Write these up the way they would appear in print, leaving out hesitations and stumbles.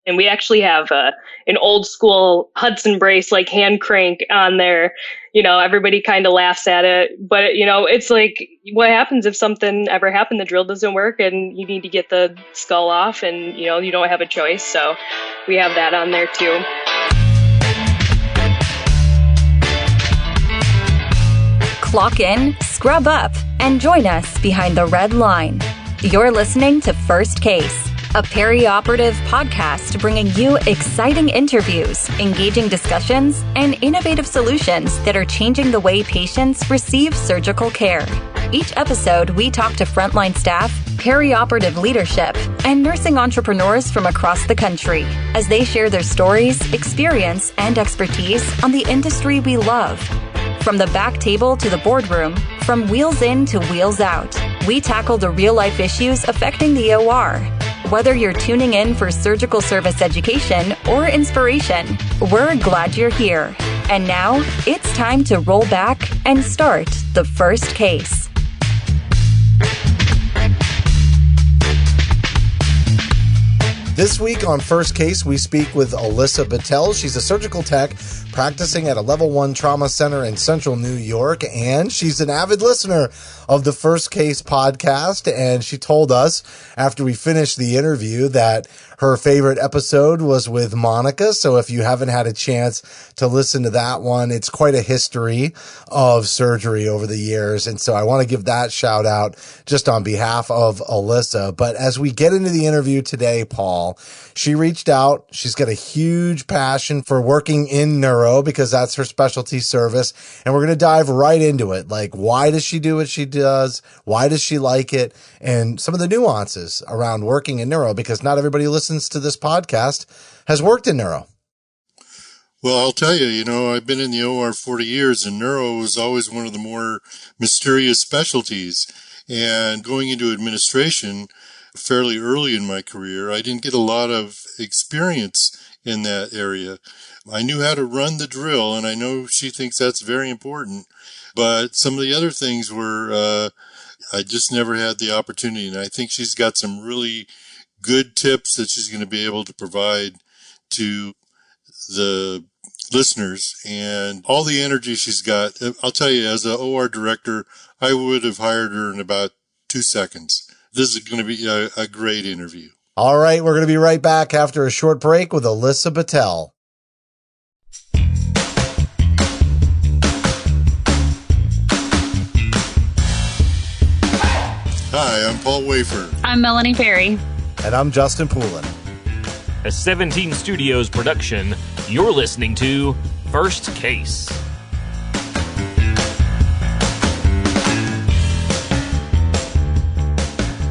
And we actually have an old school Hudson brace, like hand crank on there. Everybody kind of laughs at it, but it's like, what happens if something ever happened, the drill doesn't work and you need to get the skull off and, you don't have a choice. So we have that on there too. Clock in, scrub up, and join us behind the red line. You're listening to First Case, a perioperative podcast bringing you exciting interviews, engaging discussions, and innovative solutions that are changing the way patients receive surgical care. Each episode, we talk to frontline staff, perioperative leadership, and nursing entrepreneurs from across the country as they share their stories, experience, and expertise on the industry we love. From the back table to the boardroom, from wheels in to wheels out, we tackle the real-life issues affecting the OR. Whether you're tuning in for surgical service education or inspiration, we're glad you're here. And now, it's time to roll back and start the first case. This week on First Case, we speak with Alyssa Bittel. She's a surgical tech practicing at a level 1 trauma center in central New York, and she's an avid listener of the First Case podcast. And she told us after we finished the interview that her favorite episode was with Monica. So if you haven't had a chance to listen to that one, it's quite a history of surgery over the years. And so I want to give that shout out just on behalf of Alyssa. But as we get into the interview today, Paul, she reached out. She's got a huge passion for working in neuro because that's her specialty service. And we're going to dive right into it. Like, why does she do what she does? Why does she like it? And some of the nuances around working in neuro, because not everybody who listens to this podcast has worked in neuro. Well, I'll tell you, I've been in the OR 40 years, and neuro was always one of the more mysterious specialties. And going into administration fairly early in my career, I didn't get a lot of experience in that area. I knew how to run the drill, and I know she thinks that's very important. But some of the other things were, I just never had the opportunity. And I think she's got some really good tips that she's going to be able to provide to the listeners, and all the energy she's got. I'll tell you, as an OR director, I would have hired her in about 2 seconds. This is going to be a great interview. All right, we're going to be right back after a short break with Alyssa Bittel. Hi, I'm Paul Wafer. I'm Melanie Perry. And I'm Justin Poulin. A 17 Studios production, you're listening to First Case.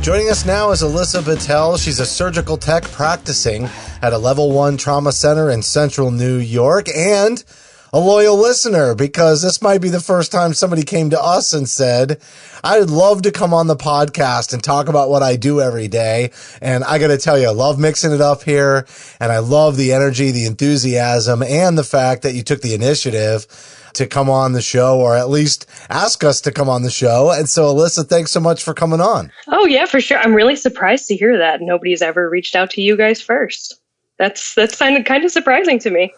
Joining us now is Alyssa Bittel. She's a surgical tech practicing at a level 1 trauma center in central New York and a loyal listener, because this might be the first time somebody came to us and said, I would love to come on the podcast and talk about what I do every day. And I got to tell you, I love mixing it up here, and I love the energy, the enthusiasm, and the fact that you took the initiative to come on the show, or at least ask us to come on the show. And so, Alyssa, thanks so much for coming on. Oh, yeah, for sure. I'm really surprised to hear that nobody's ever reached out to you guys first. That's kind of surprising to me.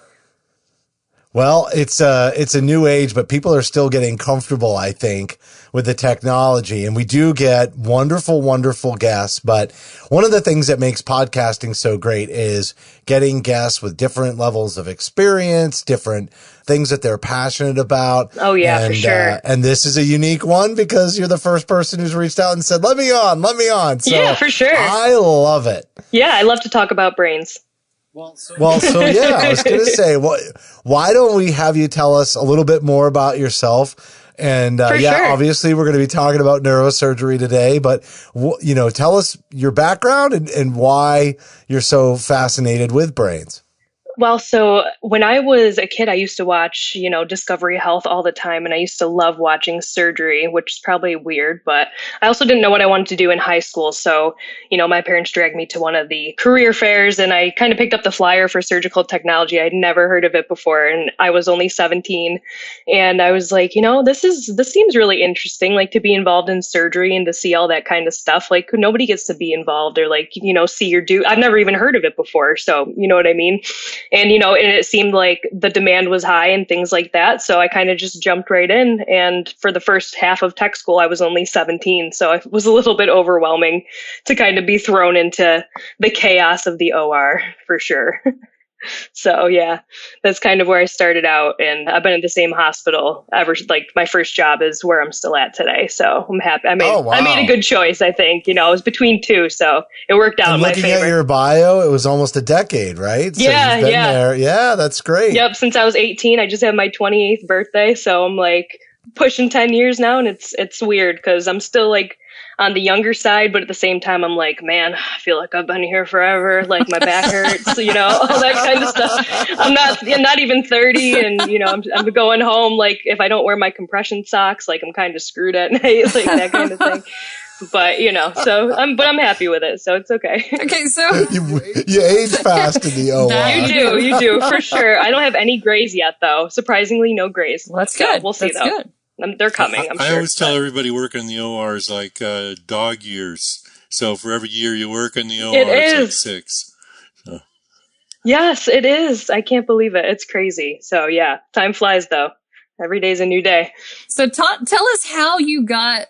Well, it's a new age, but people are still getting comfortable, I think, with the technology. And we do get wonderful, wonderful guests. But one of the things that makes podcasting so great is getting guests with different levels of experience, different things that they're passionate about. Oh, yeah, for sure. And this is a unique one because you're the first person who's reached out and said, let me on. So yeah, for sure. I love it. Yeah, I love to talk about brains. Well, so yeah, I was going to say, why don't we have you tell us a little bit more about yourself? And sure. Obviously we're going to be talking about neurosurgery today, but tell us your background and why you're so fascinated with brains. Well, so when I was a kid, I used to watch, Discovery Health all the time, and I used to love watching surgery, which is probably weird, but I also didn't know what I wanted to do in high school. So, my parents dragged me to one of the career fairs, and I kind of picked up the flyer for surgical technology. I'd never heard of it before, and I was only 17, and I was like, this seems really interesting, like to be involved in surgery and to see all that kind of stuff. Like nobody gets to be involved or like, see your do. I've never even heard of it before, so you know what I mean? And, and it seemed like the demand was high and things like that. So I kind of just jumped right in. And for the first half of tech school, I was only 17. So it was a little bit overwhelming to kind of be thrown into the chaos of the OR for sure. So yeah, that's kind of where I started out, and I've been at the same hospital ever. Like my first job is where I'm still at today, so I'm happy. I made a good choice. I think I was between two, so it worked out in my favor. Looking at your bio, it was almost a decade, right? So yeah, you've been yeah, there. Yeah, that's great. Yep, since I was 18, I just had my 28th birthday, so I'm like pushing 10 years now, and it's weird because I'm still like on the younger side, but at the same time, I'm like, man, I feel like I've been here forever. Like my back hurts, all that kind of stuff. I'm not even 30, and I'm going home. Like if I don't wear my compression socks, like I'm kind of screwed at night, like that kind of thing. But I'm happy with it, so it's okay. Okay, so you age fast in the OR. You do for sure. I don't have any grays yet, though. Surprisingly, no grays. Well, that's good. We'll see, that's though. Good. They're coming. I'm sure. I always tell everybody working in the OR is like dog years. So for every year you work in the OR, it's like 6. So. Yes, it is. I can't believe it. It's crazy. So yeah, time flies though. Every day's a new day. So tell us how you got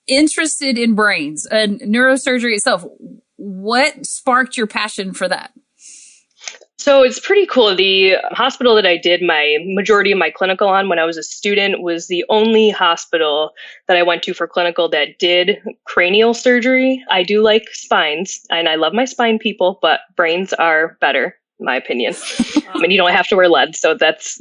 interested in brains and neurosurgery itself. What sparked your passion for that? So it's pretty cool. The hospital that I did my majority of my clinical on when I was a student was the only hospital that I went to for clinical that did cranial surgery. I do like spines, and I love my spine people, but brains are better, in my opinion. And you don't have to wear lead, so that's,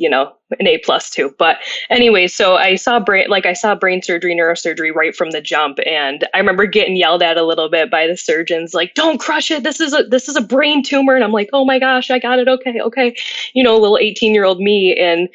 an A+ too. But anyway, so I saw brain surgery, neurosurgery right from the jump, and I remember getting yelled at a little bit by the surgeons, like, "Don't crush it. This is a brain tumor." And I'm like, "Oh my gosh, I got it. Okay." Little 18-year-old me. And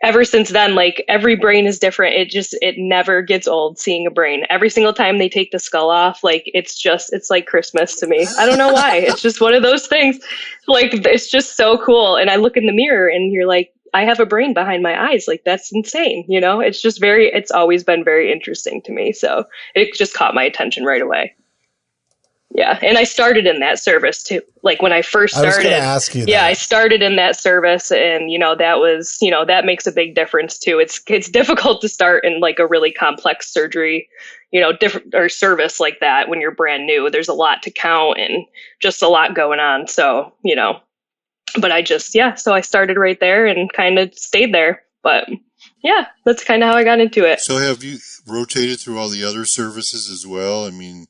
ever since then, like every brain is different. It never gets old seeing a brain. Every single time they take the skull off, like it's like Christmas to me. I don't know why. It's just one of those things. Like it's just so cool. And I look in the mirror and you're like, I have a brain behind my eyes. Like that's insane. It's always been very interesting to me. So it just caught my attention right away. Yeah. And I started in that service too. Like when I first started, I was going to ask you that. Yeah, I started in that service, and that was, that makes a big difference too. It's difficult to start in like a really complex surgery, different or service like that when you're brand new. There's a lot to count and just a lot going on. So, but so I started right there and kind of stayed there. But yeah, that's kind of how I got into it. So have you rotated through all the other services as well? I mean,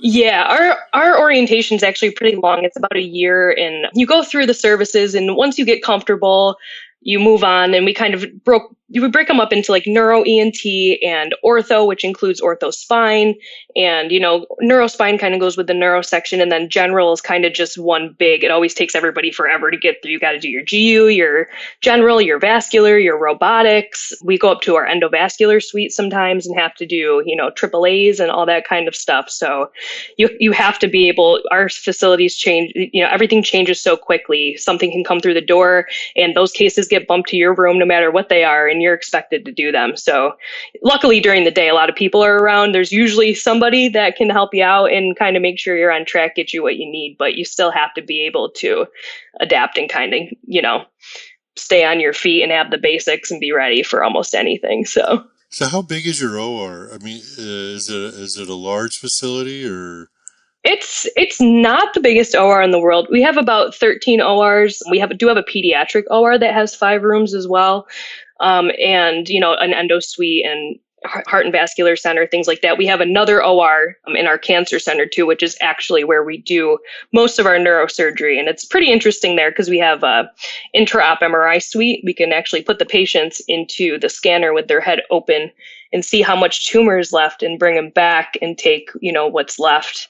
yeah, our orientation is actually pretty long. It's about a year, and you go through the services, and once you get comfortable, you move on. And we kind of break them up into like neuro ENT and ortho, which includes ortho spine, and neuro spine kind of goes with the neuro section, and then general is kind of just one big. It always takes everybody forever to get through. You got to do your GU, your general, your vascular, your robotics. We go up to our endovascular suite sometimes and have to do AAAs and all that kind of stuff. So you have to be able. Our facilities change. Everything changes so quickly. Something can come through the door, and those cases get bumped to your room no matter what they are, and you're expected to do them. So luckily during the day, a lot of people are around. There's usually somebody that can help you out and kind of make sure you're on track, get you what you need, but you still have to be able to adapt and kind of, stay on your feet and have the basics and be ready for almost anything. So how big is your OR? I mean, is it a large facility or? It's not the biggest OR in the world. We have about 13 ORs. We do have a pediatric OR that has 5 rooms as well. And, an endo suite and heart and vascular center, things like that. We have another OR in our cancer center too, which is actually where we do most of our neurosurgery. And it's pretty interesting there because we have a intra-op MRI suite. We can actually put the patients into the scanner with their head open and see how much tumor is left and bring them back and take, what's left.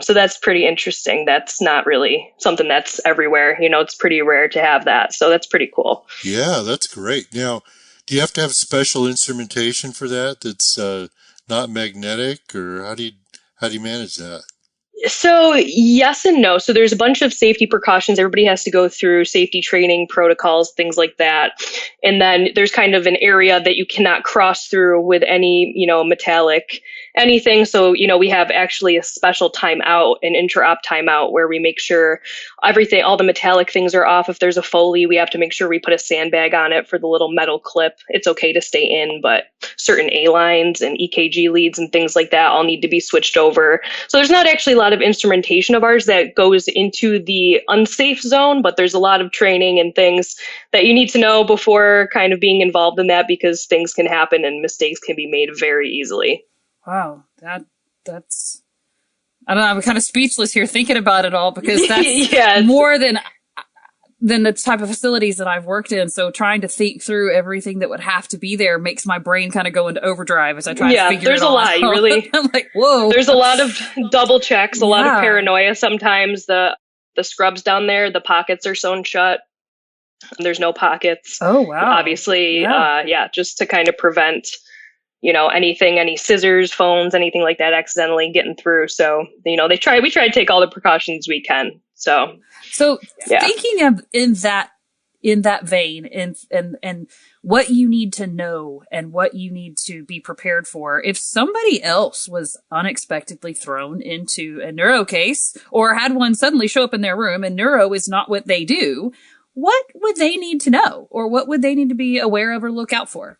So that's pretty interesting. That's not really something that's everywhere. It's pretty rare to have that. So that's pretty cool. Yeah, that's great. Now, do you have to have special instrumentation for that that's not magnetic, or how do you manage that? So yes and no. So there's a bunch of safety precautions. Everybody has to go through safety training protocols, things like that. And then there's kind of an area that you cannot cross through with any, metallic anything. So, we have actually a special timeout, an intra-op timeout, where we make sure everything, all the metallic things are off. If there's a Foley, we have to make sure we put a sandbag on it for the little metal clip. It's okay to stay in, but certain A lines and EKG leads and things like that all need to be switched over. So there's not actually a lot of instrumentation of ours that goes into the unsafe zone, but there's a lot of training and things that you need to know before kind of being involved in that, because things can happen and mistakes can be made very easily. Wow, that's I don't know. I'm kind of speechless here thinking about it all, because that's Yeah, more than the type of facilities that I've worked in. So trying to think through everything that would have to be there makes my brain kind of go into overdrive as I try to figure it all out. There's a lot. You really, I'm like, whoa. There's a lot of double checks, a lot of Yeah. paranoia. Sometimes the scrubs down there, the pockets are sewn shut. There's no pockets. Oh, wow. Obviously, Yeah. just to kind of prevent, anything, any scissors, phones, anything like that accidentally getting through. So, we try to take all the precautions we can. So yeah. Thinking of in that vein and what you need to know and what you need to be prepared for, if somebody else was unexpectedly thrown into a neuro case or had one suddenly show up in their room and neuro is not what they do, what would they need to know, or what would they need to be aware of or look out for?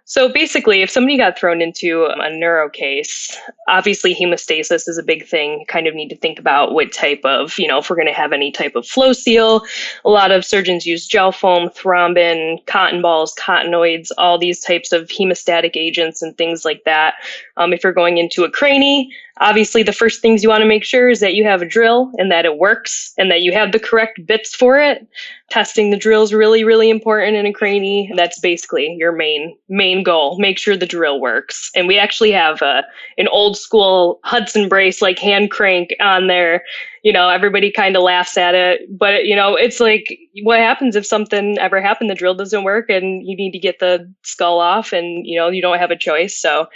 So basically, if somebody got thrown into a neuro case, obviously hemostasis is a big thing. You kind of need to think about what type of, if we're going to have any type of flow seal. A lot of surgeons use gel foam, thrombin, cotton balls, cottonoids, all these types of hemostatic agents and things like that. If you're going into a cranie, obviously the first things you want to make sure is that you have a drill and that it works and that you have the correct bits for it. Testing the drill is really, really important in a cranie. That's basically your main goal. Make sure the drill works. And we actually have an old school Hudson brace, like hand crank on there. Everybody kind of laughs at it, but it's like, what happens if something ever happened? The drill doesn't work and you need to get the skull off, and you don't have a choice. So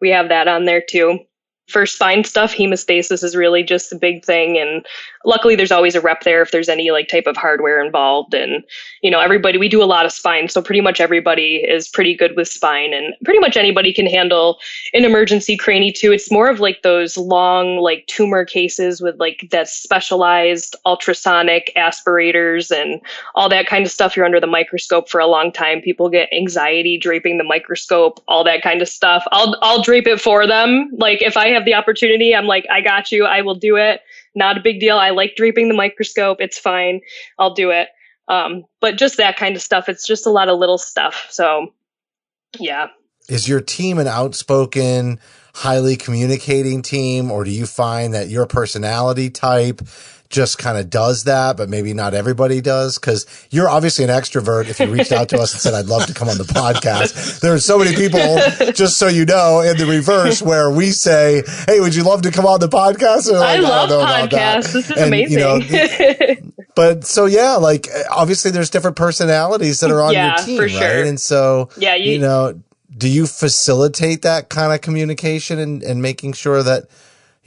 we have that on there too. For spine stuff, hemostasis is really just a big thing. And luckily there's always a rep there if there's any like type of hardware involved. And, everybody, we do a lot of spine. So pretty much everybody is pretty good with spine, and pretty much anybody can handle an emergency cranie too. It's more of like those long, like tumor cases with like that specialized ultrasonic aspirators and all that kind of stuff. You're under the microscope for a long time. People get anxiety draping the microscope, all that kind of stuff. I'll drape it for them. Like if I have the opportunity, I'm like, I got you. I will do it. Not a big deal. I like draping the microscope. It's fine. I'll do it. But just that kind of stuff. It's just a lot of little stuff. So yeah. Is your team an outspoken, highly communicating team, or do you find that your personality type just kind of does that, but maybe not everybody does? Because you're obviously an extrovert. If you reached out to us and said, I'd love to come on the podcast, there are so many people, just so you know, in the reverse, where we say, hey, would you love to come on the podcast? Like, I love podcasts. This is amazing. But so, yeah, like obviously there's different personalities that are on your team, for right? Sure. And so, yeah, do you facilitate that kind of communication and making sure that,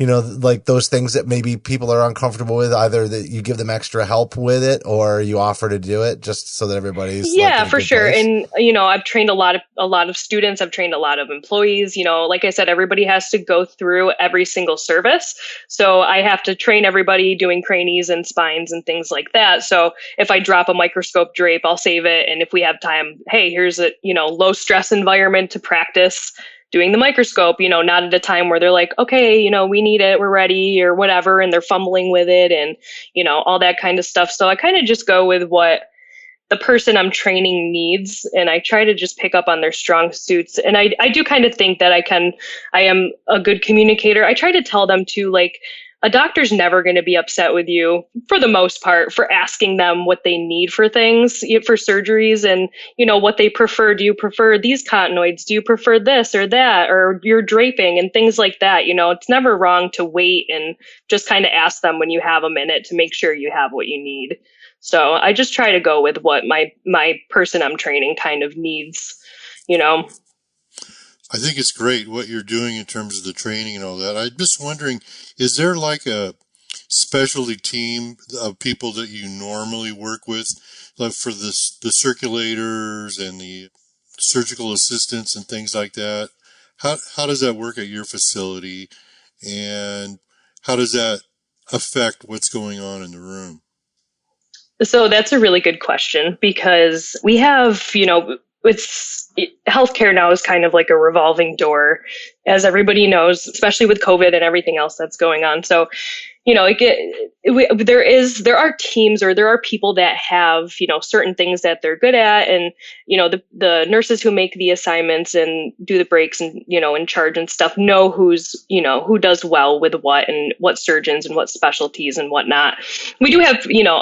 like those things that maybe people are uncomfortable with, either that you give them extra help with it or you offer to do it just so that everybody's for sure. Place. And, I've trained a lot of students. I've trained a lot of employees. Like I said, everybody has to go through every single service. So I have to train everybody doing cranies and spines and things like that. So if I drop a microscope drape, I'll save it. And if we have time, hey, here's a, low stress environment to practice doing the microscope, not at a time where they're like, okay, we need it, we're ready or whatever. And they're fumbling with it and, all that kind of stuff. So I kind of just go with what the person I'm training needs. And I try to just pick up on their strong suits. And I do kind of think that I am a good communicator. I try to tell them to, like, a doctor's never going to be upset with you for the most part for asking them what they need for things, for surgeries, and, what they prefer. Do you prefer these cottonoids? Do you prefer this or that, or your draping and things like that? It's never wrong to wait and just kind of ask them when you have a minute to make sure you have what you need. So I just try to go with what my person I'm training kind of needs. I think it's great what you're doing in terms of the training and all that. I'm just wondering, is there like a specialty team of people that you normally work with, like for the circulators and the surgical assistants and things like that? How does that work at your facility, and how does that affect what's going on in the room? So that's a really good question because we have, healthcare now is kind of like a revolving door, as everybody knows, especially with COVID and everything else that's going on. So, there are teams, or there are people that have, certain things that they're good at. And, the nurses who make the assignments and do the breaks and, in charge and stuff know who does well with what and what surgeons and what specialties and whatnot. We do have,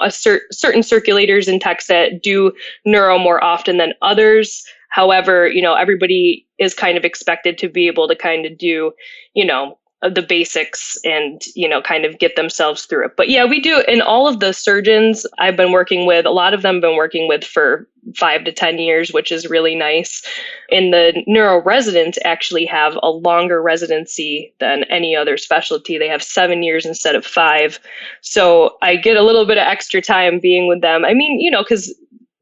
certain circulators and techs that do neuro more often than others. However, everybody is kind of expected to be able to kind of do, the basics and, kind of get themselves through it. But yeah, we do. And all of the surgeons I've been working with, a lot of them have been working with for 5 to 10 years, which is really nice. And the neuro residents actually have a longer residency than any other specialty. They have 7 years instead of 5. So I get a little bit of extra time being with them. I mean, because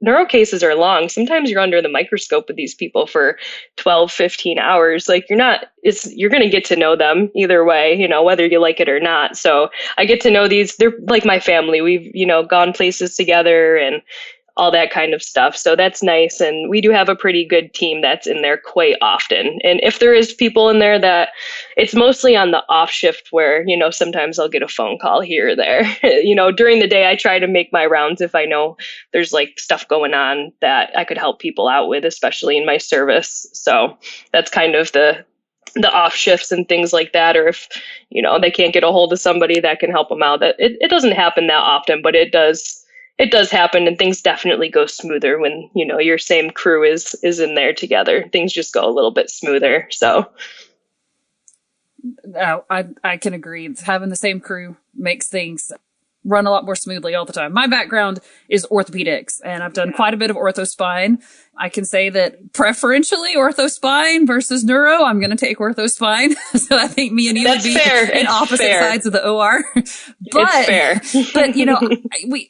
neuro cases are long. Sometimes you're under the microscope with these people for 12, 15 hours. Like you're going to get to know them either way, whether you like it or not. So I get to know they're like my family. We've, gone places together and all that kind of stuff. So that's nice. And we do have a pretty good team that's in there quite often. And if there is people in there that it's mostly on the off shift where, sometimes I'll get a phone call here or there. During the day, I try to make my rounds if I know there's like stuff going on that I could help people out with, especially in my service. So that's kind of the off shifts and things like that, or if, they can't get a hold of somebody that can help them out. That it doesn't happen that often, but it does happen, and things definitely go smoother when, your same crew is in there together. Things just go a little bit smoother. So. I can agree. Having the same crew makes things run a lot more smoothly all the time. My background is orthopedics, and I've done quite a bit of orthospine. I can say that preferentially orthospine versus neuro, I'm going to take orthospine. So I think me and you would be in opposite sides of the OR. But, it's fair. But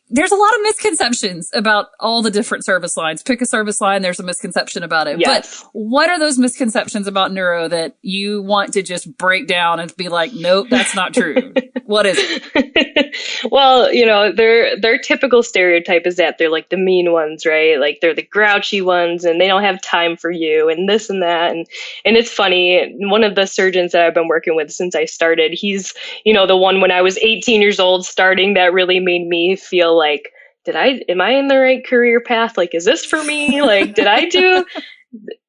there's a lot of misconceptions about all the different service lines. Pick a service line, there's a misconception about it. Yes. But what are those misconceptions about neuro that you want to just break down and be like, nope, that's not true? What is it? Well, their typical stereotype is that they're like the mean ones, right? Like they're the grouchy ones and they don't have time for you and this and that. And it's funny. One of the surgeons that I've been working with since I started, he's, the one when I was 18 years old starting that really made me feel like, am I in the right career path? Like, is this for me? Like,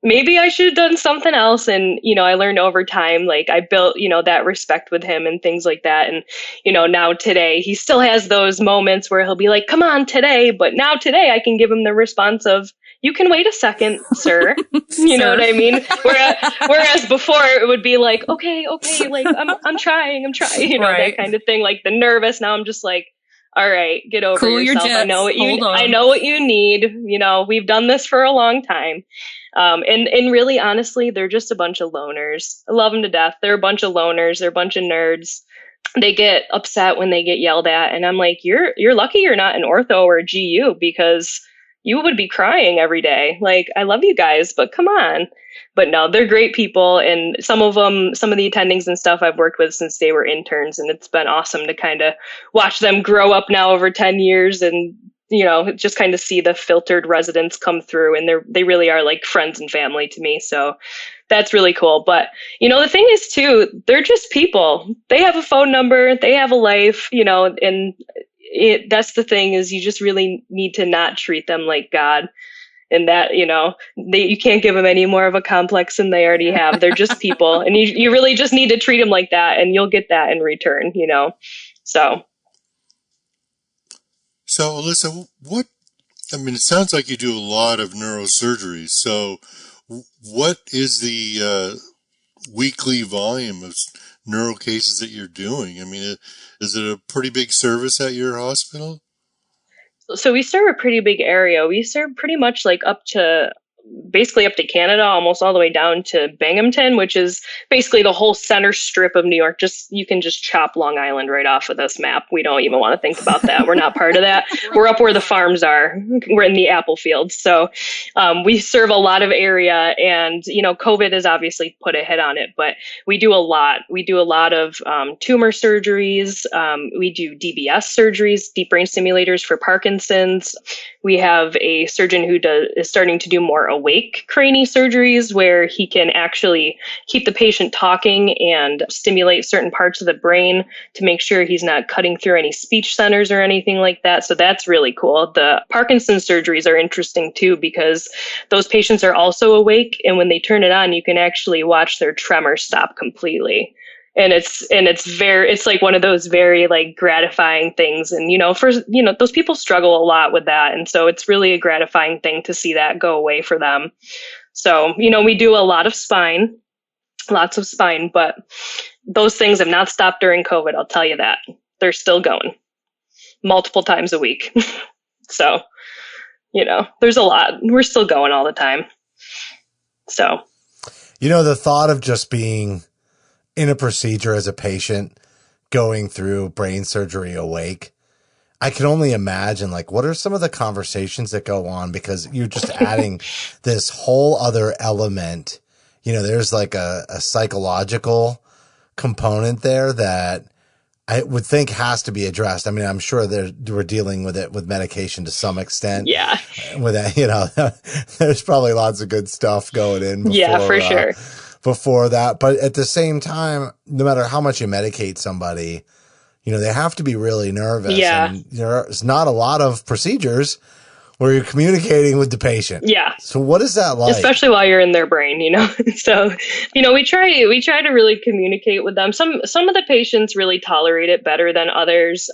maybe I should have done something else. And, I learned over time, like I built, that respect with him and things like that. And, now today he still has those moments where he'll be like, come on today. But now today I can give him the response of, you can wait a second, sir. You know what I mean? Whereas before it would be like, okay, like I'm trying, right. That kind of thing, like the nervous. Now I'm just like, all right, get over cool yourself. Your jets. I know what you need. We've done this for a long time. And really, honestly, they're just a bunch of loners. I love them to death. They're a bunch of loners. They're a bunch of nerds. They get upset when they get yelled at. And I'm like, you're lucky you're not an ortho or a GU because you would be crying every day. Like, I love you guys, but come on. But no, they're great people. And some of the attendings and stuff I've worked with since they were interns. And it's been awesome to kind of watch them grow up now over 10 years and, just kind of see the filtered residents come through. And they really are like friends and family to me. So that's really cool. But, the thing is too, they're just people. They have a phone number, they have a life, and that's the thing is you just really need to not treat them like God. And that, you can't give them any more of a complex than they already have. They're just people. And you really just need to treat them like that, and you'll get that in return, So. So, Alyssa, it sounds like you do a lot of neurosurgeries. So what is the weekly volume of neuro cases that you're doing? I mean, is it a pretty big service at your hospital? So we serve a pretty big area. We serve pretty much like basically up to Canada, almost all the way down to Binghamton, which is basically the whole center strip of New York. You can just chop Long Island right off of this map. We don't even want to think about that. We're not part of that. We're up where the farms are. We're in the apple fields. So we serve a lot of area, and, COVID has obviously put a hit on it, but we do a lot. We do a lot of tumor surgeries. We do DBS surgeries, deep brain stimulators for Parkinson's. We have a surgeon who is starting to do more awake cranie surgeries, where he can actually keep the patient talking and stimulate certain parts of the brain to make sure he's not cutting through any speech centers or anything like that. So that's really cool. The Parkinson's surgeries are interesting too, because those patients are also awake, and when they turn it on, you can actually watch their tremor stop completely. And it's like one of those very like gratifying things. And, those people struggle a lot with that. And so it's really a gratifying thing to see that go away for them. So, we do a lot of spine, lots of spine, but those things have not stopped during COVID. I'll tell you that. They're still going multiple times a week. So, there's a lot. We're still going all the time. So, the thought of just being in a procedure as a patient going through brain surgery awake, I can only imagine, like, what are some of the conversations that go on, because you're just adding this whole other element. There's like a psychological component there that I would think has to be addressed. I mean, I'm sure we're dealing with it with medication to some extent. Yeah. With that, there's probably lots of good stuff going in before, yeah, for sure. Before that. But at the same time, no matter how much you medicate somebody, they have to be really nervous. Yeah. And there's not a lot of procedures where you're communicating with the patient. Yeah. So what is that like? Especially while you're in their brain, So, we try to really communicate with them. Some of the patients really tolerate it better than others.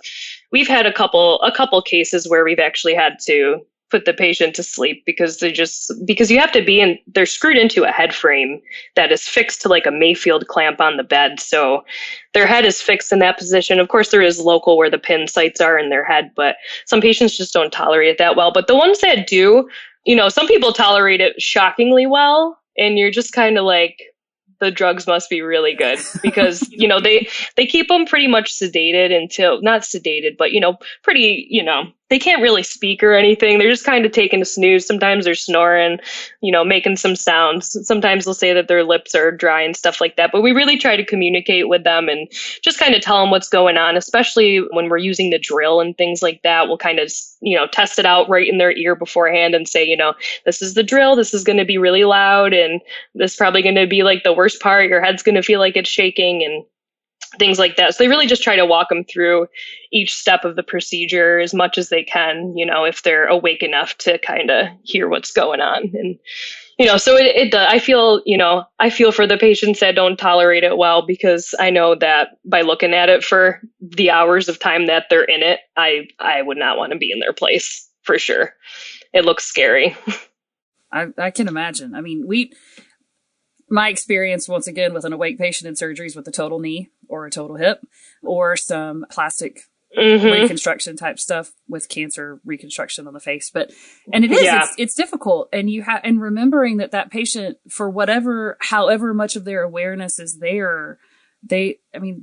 We've had a couple cases where we've actually had to put the patient to sleep because you have to they're screwed into a head frame that is fixed to like a Mayfield clamp on the bed. So their head is fixed in that position. Of course, there is local where the pin sites are in their head, but some patients just don't tolerate it that well. But the ones that do, some people tolerate it shockingly well. And you're just kind of like, the drugs must be really good because, they keep them pretty much sedated until, not sedated, but, pretty, they can't really speak or anything. They're just kind of taking a snooze. Sometimes they're snoring, making some sounds. Sometimes they'll say that their lips are dry and stuff like that. But we really try to communicate with them and just kind of tell them what's going on, especially when we're using the drill and things like that. We'll kind of, test it out right in their ear beforehand and say, this is the drill. This is going to be really loud. And this is probably going to be like the worst part. Your head's going to feel like it's shaking and things like that. So they really just try to walk them through each step of the procedure as much as they can, if they're awake enough to kind of hear what's going on. And, so I feel for the patients that don't tolerate it well, because I know that by looking at it for the hours of time that they're in it, I would not want to be in their place for sure. It looks scary. I can imagine. I mean, my experience, once again, with an awake patient in surgeries with a total knee or a total hip or some plastic reconstruction type stuff with cancer reconstruction on the face. And it's difficult. And and remembering that patient, for however much of their awareness is there, the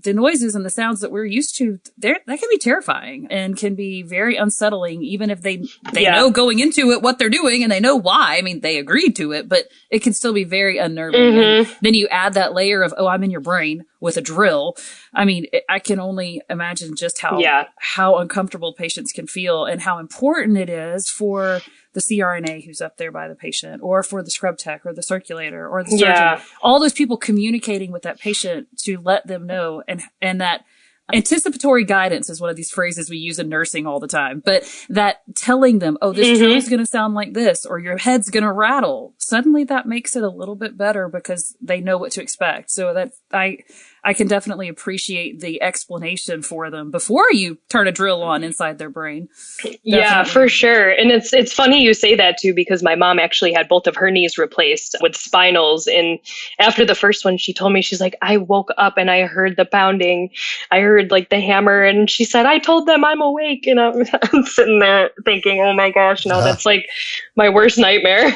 noises and the sounds that we're used to, that can be terrifying and can be very unsettling, even if they know going into it what they're doing and they know why. I mean, they agreed to it, but it can still be very unnerving. And then you add that layer of, I'm in your brain with a drill. I mean, I can only imagine just how uncomfortable patients can feel and how important it is for the CRNA who's up there by the patient, or for the scrub tech or the circulator or the surgeon, all those people communicating with that patient to let them know and that Anticipatory guidance is one of these phrases we use in nursing all the time, but that telling them, oh, this drill is going to sound like this, or your head's going to rattle, suddenly that makes it a little bit better because they know what to expect. So that I can definitely appreciate the explanation for them before you turn a drill on inside their brain. Yeah, for sure. And it's funny you say that too, because my mom actually had both of her knees replaced with spinals. And after the first one, she told me, she's like, I woke up and I heard the pounding. I heard like the hammer. And she said, I told them I'm awake. And I'm sitting there thinking, oh my gosh, no, that's like my worst nightmare.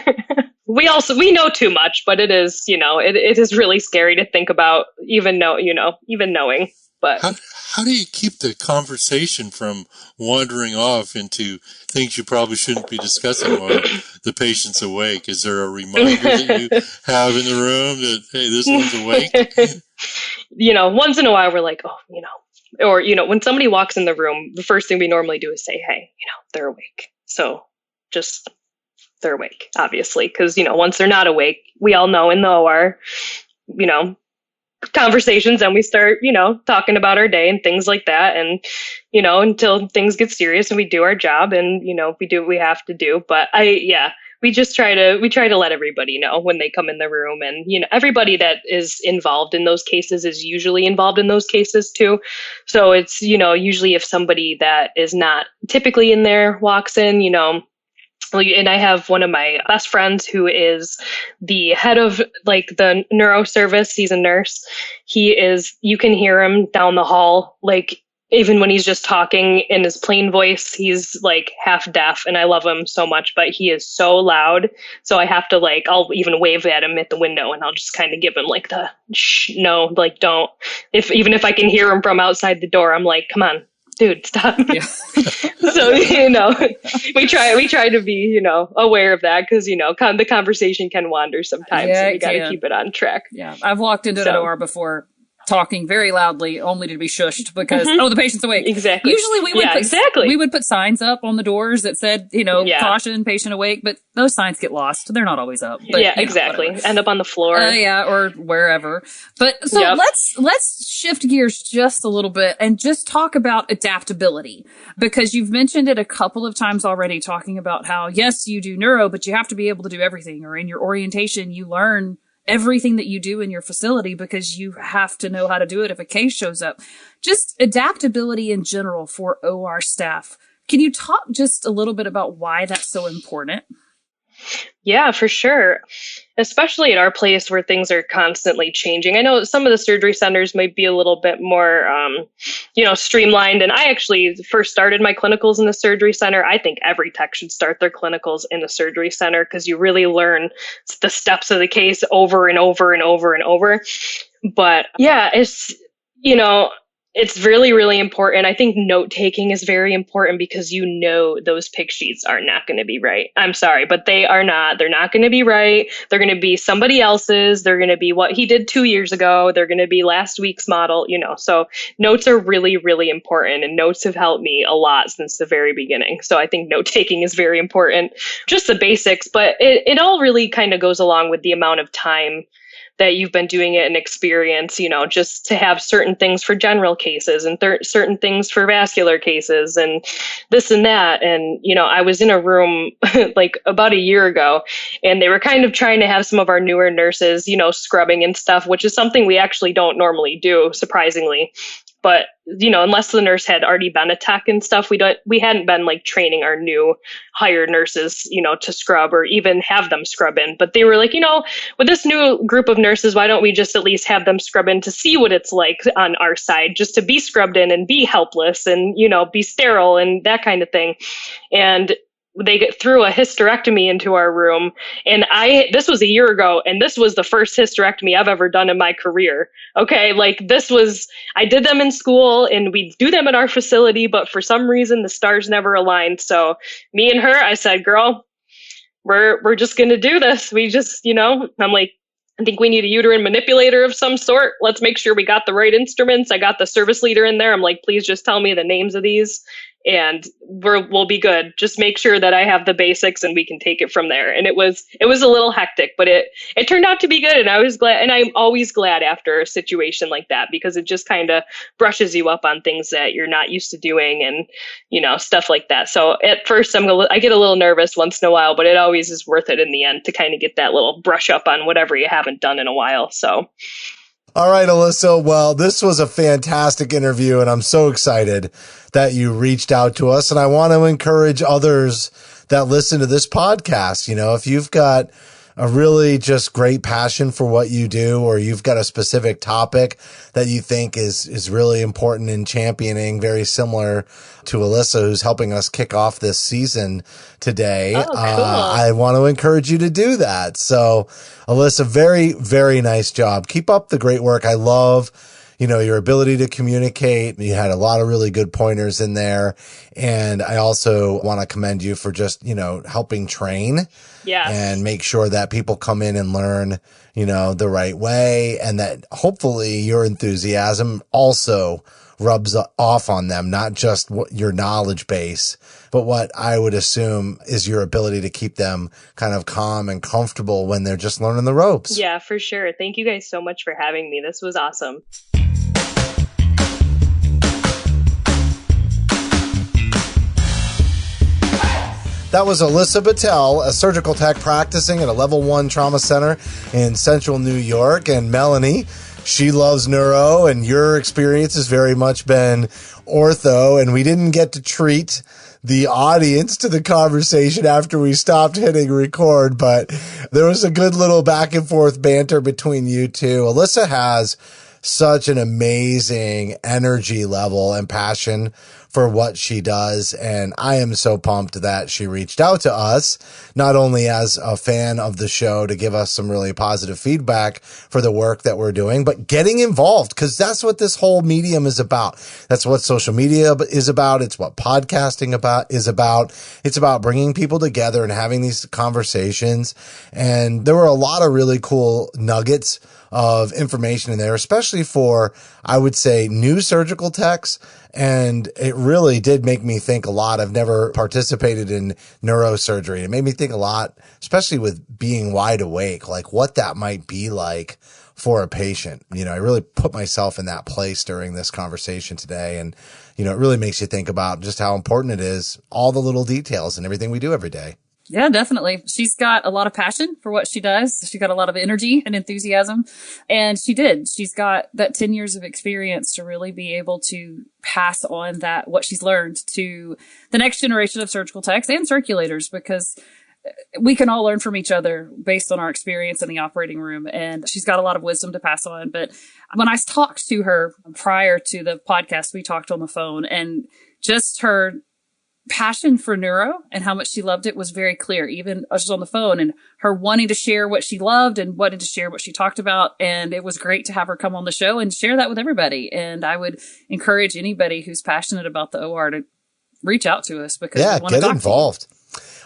We know too much, but it is, it is really scary to think about, even knowing. But how do you keep the conversation from wandering off into things you probably shouldn't be discussing while the patient's awake? Is there a reminder that you have in the room that, hey, this one's awake? Once in a while we're like, oh, or, when somebody walks in the room, the first thing we normally do is say, hey, they're awake. So just, they're awake, obviously, because, once they're not awake, we all know in the OR, conversations, and we start, talking about our day and things like that. And, until things get serious and we do our job and, we do what we have to do. But we try to let everybody know when they come in the room, and, everybody that is involved in those cases is usually involved in those cases too. So it's, usually if somebody that is not typically in there walks in, and I have one of my best friends who is the head of like the neuro service. He's a nurse. You can hear him down the hall, like even when he's just talking in his plain voice, he's like half deaf, and I love him so much, but he is so loud. So I have to I'll even wave at him at the window, and I'll just kind of give him like the shh, no, like don't. Even if I can hear him from outside the door, I'm like, come on. Dude, stop. Yeah. So, we try to be, aware of that because, the conversation can wander sometimes. Yeah, and you got to keep it on track. Yeah. I've walked into an OR before talking very loudly only to be shushed because, the patient's awake. Exactly. Usually we would put signs up on the doors that said, caution, patient awake, but those signs get lost. They're not always up. But, exactly. End up on the floor. Or wherever. But so let's shift gears just a little bit and just talk about adaptability, because you've mentioned it a couple of times already, talking about how, yes, you do neuro, but you have to be able to do everything, or in your orientation, you learn everything that you do in your facility because you have to know how to do it if a case shows up. Just adaptability in general for OR staff. Can you talk just a little bit about why that's so important? Yeah, for sure. Especially at our place where things are constantly changing. I know some of the surgery centers might be a little bit more, streamlined. And I actually first started my clinicals in the surgery center. I think every tech should start their clinicals in the surgery center because you really learn the steps of the case over and over and over and over. But yeah, it's really, really important. I think note taking is very important because those pick sheets are not going to be right. I'm sorry, but they are not. They're not going to be right. They're going to be somebody else's. They're going to be what he did 2 years ago. They're going to be last week's model, So notes are really, really important, and notes have helped me a lot since the very beginning. So I think note taking is very important. Just the basics, but it all really kind of goes along with the amount of time that you've been doing it and experience, just to have certain things for general cases and certain things for vascular cases and this and that. And, I was in a room like about a year ago, and they were kind of trying to have some of our newer nurses, scrubbing and stuff, which is something we actually don't normally do, surprisingly. But, unless the nurse had already been a tech and stuff, we hadn't been like training our new hired nurses, to scrub or even have them scrub in. But they were like, with this new group of nurses, why don't we just at least have them scrub in to see what it's like on our side, just to be scrubbed in and be helpless and, be sterile and that kind of thing. And they threw a hysterectomy into our room. And this was a year ago, and this was the first hysterectomy I've ever done in my career. Okay. I did them in school and we do them at our facility, but for some reason the stars never aligned. So me and her, I said, girl, we're just going to do this. We just, I'm like, I think we need a uterine manipulator of some sort. Let's make sure we got the right instruments. I got the service leader in there. I'm like, please just tell me the names of these. and we'll be good. Just make sure that I have the basics and we can take it from there. And it was a little hectic, but it turned out to be good. And I was glad, and I'm always glad after a situation like that, because it just kind of brushes you up on things that you're not used to doing, and, stuff like that. So at first I get a little nervous once in a while, but it always is worth it in the end to kind of get that little brush up on whatever you haven't done in a while. So. All right, Alyssa. Well, this was a fantastic interview, and I'm so excited that you reached out to us. And I want to encourage others that listen to this podcast. If you've got a really just great passion for what you do, or you've got a specific topic that you think is really important in championing, very similar to Alyssa, who's helping us kick off this season today. Oh, cool. I want to encourage you to do that. So, Alyssa, very, very nice job. Keep up the great work. I love your ability to communicate. You had a lot of really good pointers in there. And I also want to commend you for just, helping train. Yes. And make sure that people come in and learn, the right way, and that hopefully your enthusiasm also rubs off on them, not just your knowledge base, but what I would assume is your ability to keep them kind of calm and comfortable when they're just learning the ropes. Yeah, for sure. Thank you guys so much for having me. This was awesome. That was Alyssa Bittel, a surgical tech practicing at a level 1 trauma center in central New York. And Melanie, she loves neuro, and your experience has very much been ortho. And we didn't get to treat the audience to the conversation after we stopped hitting record, but there was a good little back and forth banter between you two. Alyssa has such an amazing energy level and passion for what she does. And I am so pumped that she reached out to us, not only as a fan of the show to give us some really positive feedback for the work that we're doing, but getting involved, because that's what this whole medium is about. That's what social media is about. It's what podcasting is about. It's about bringing people together and having these conversations. And there were a lot of really cool nuggets of information in there, especially for, I would say, new surgical techs. And it really did make me think a lot. I've never participated in neurosurgery. It made me think a lot, especially with being wide awake, like what that might be like for a patient. I really put myself in that place during this conversation today. And, it really makes you think about just how important it is, all the little details and everything we do every day. Yeah, definitely. She's got a lot of passion for what she does. She's got a lot of energy and enthusiasm. And she's got that 10 years of experience to really be able to pass on what she's learned to the next generation of surgical techs and circulators, because we can all learn from each other based on our experience in the operating room. And she's got a lot of wisdom to pass on. But when I talked to her prior to the podcast, we talked on the phone, and just her passion for neuro and how much she loved it was very clear, even just on the phone, and her wanting to share what she loved and wanting to share what she talked about. And it was great to have her come on the show and share that with everybody. And I would encourage anybody who's passionate about the OR to reach out to us, because we want to get involved.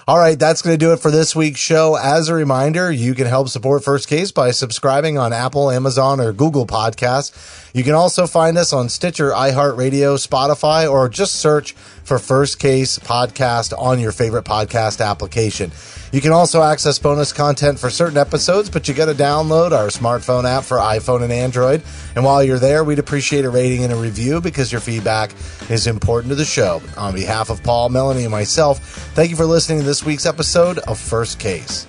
All right, that's going to do it for this week's show. As a reminder, you can help support First Case by subscribing on Apple, Amazon, or Google Podcasts. You can also find us on Stitcher, iHeartRadio, Spotify, or just search for First Case Podcast on your favorite podcast application. You can also access bonus content for certain episodes, but you got to download our smartphone app for iPhone and Android. And while you're there, we'd appreciate a rating and a review, because your feedback is important to the show. On behalf of Paul, Melanie, and myself, thank you for listening to this week's episode of First Case.